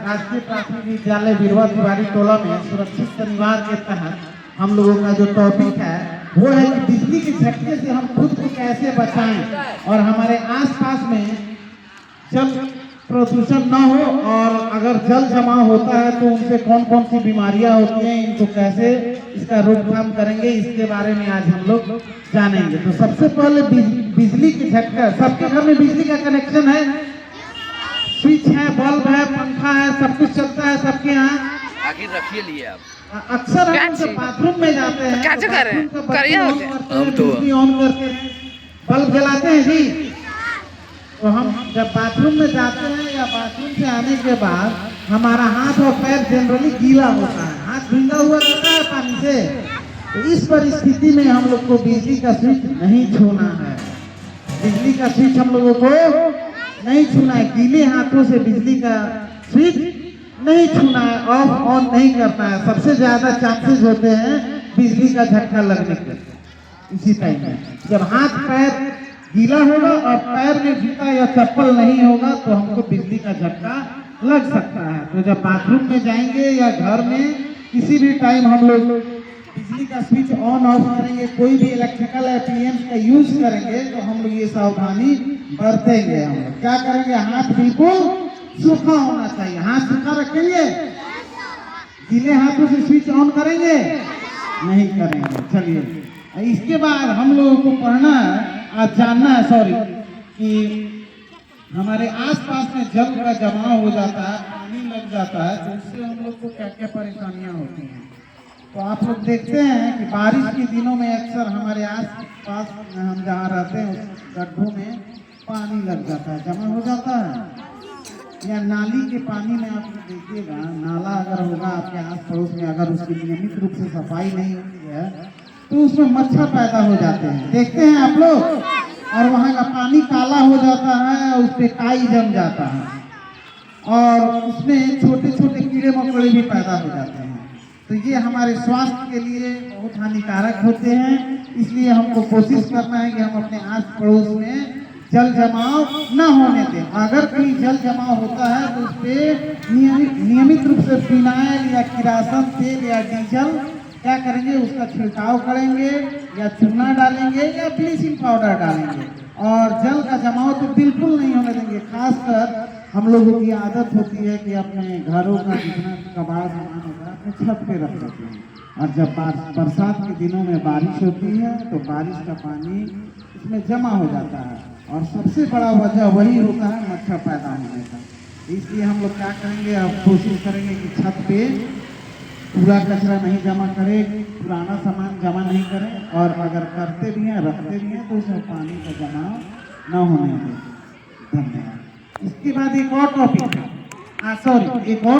राष्ट्रीय प्राथमिक विद्यालय बिरवा तिवारी टोला में सुरक्षित शनिवार के तहत हम लोगों का जो टॉपिक है वो है कि बिजली के झटके से हम खुद को कैसे बचाएं और हमारे आसपास में जल प्रदूषण न हो, और अगर जल जमा होता है तो उनसे कौन कौन सी बीमारियां होती हैं, इनको कैसे इसका रोकथाम करेंगे, इसके बारे में आज हम लोग जानेंगे। तो सबसे पहले बिजली के झटका। सबके घर में बिजली का कनेक्शन है, स्विच है, बल्ब है, पंखा है, सब कुछ चलता है सबके यहाँ। आखिर रखिए लिए आप अक्सर हम जब बाथरूम में जाते हैं क्या तो कर रहे हैं? बिजली ऑन करके बल्ब जलाते हैं जी। तो हम जब बाथरूम में जाते हैं या बाथरूम से आने के बाद हमारा हाथ और पैर जनरली गीला होता है, हाथ भींगा हुआ रहता है पानी से। तो इस परिस्थिति में हम लोग को बिजली का स्विच नहीं छूना है। बिजली का स्विच हम लोगों को नहीं छूना है, गीले हाथों से बिजली का स्विच नहीं छूना है, ऑफ ऑन नहीं करना है। सबसे ज्यादा चांसेस होते हैं बिजली का झटका लगने के इसी टाइम में, जब हाथ पैर गीला होगा और पैर में जूता या चप्पल नहीं होगा तो हमको बिजली का झटका लग सकता है। तो जब बाथरूम में जाएंगे या घर में किसी भी टाइम हम लोग बिजली का स्विच ऑन ऑफ करेंगे, कोई भी इलेक्ट्रिकल एप्लायंस का यूज करेंगे तो हम लोग ये सावधानी बरतेंगे। हम लोग क्या करेंगे, हाथ बिल्कुल सूखा होना चाहिए। हाथ सूखा रखेंगे, गीले हाथों से स्विच ऑन करेंगे नहीं करेंगे। चलिए, इसके बाद हम लोगों को पढ़ना है, आज जानना है कि हमारे आसपास में जल का जमाव हो जाता है, पानी लग जाता है, तो उससे हम लोग को क्या क्या परेशानियां होती हैं। तो आप लोग देखते हैं कि बारिश के दिनों में अक्सर हमारे आस पास हम जहाँ रहते हैं उस गड्ढों में पानी लग जाता है, जमा हो जाता है। या नाली के पानी में आप देखिएगा, नाला अगर होगा आपके आस पड़ोस में, अगर उसकी नियमित रूप से सफाई नहीं होती है तो उसमें मच्छर पैदा हो जाते हैं, देखते हैं आप लोग, और वहाँ का पानी काला हो जाता है, उस पर काई जम जाता है और उसमें छोटे छोटे कीड़े मकोड़े भी पैदा हो जाते हैं। तो ये हमारे स्वास्थ्य के लिए बहुत हानिकारक होते हैं। इसलिए हमको कोशिश करना है कि हम अपने आस पड़ोस में जल जमाव न होने दें। अगर कोई जल जमाव होता है तो उस पर नियमित रूप से फिनाइल या किरासन तेल या डीजल क्या करेंगे, उसका छिड़काव करेंगे या चूना डालेंगे या ब्लीचिंग पाउडर डालेंगे। और जल का जमाव तो बिल्कुल नहीं होने देंगे। खासकर हम लोगों की आदत होती है कि अपने घरों का जितना कबाड़ सामान होता है अपने छत पे रख देते हैं, और जब बरसात के दिनों में बारिश होती है तो बारिश का पानी इसमें जमा हो जाता है, और सबसे बड़ा वजह वही होता है मच्छर पैदा होने का। इसलिए हम लोग क्या करेंगे, अब कोशिश करेंगे कि छत पे पूरा कचरा नहीं जमा करें, पुराना सामान जमा नहीं करें, और अगर करते भी हैं रखते भी हैं तो उसमें पानी का जमाव न होने दें। धन्यवाद। इसके बाद एक और टॉपिक है, एक और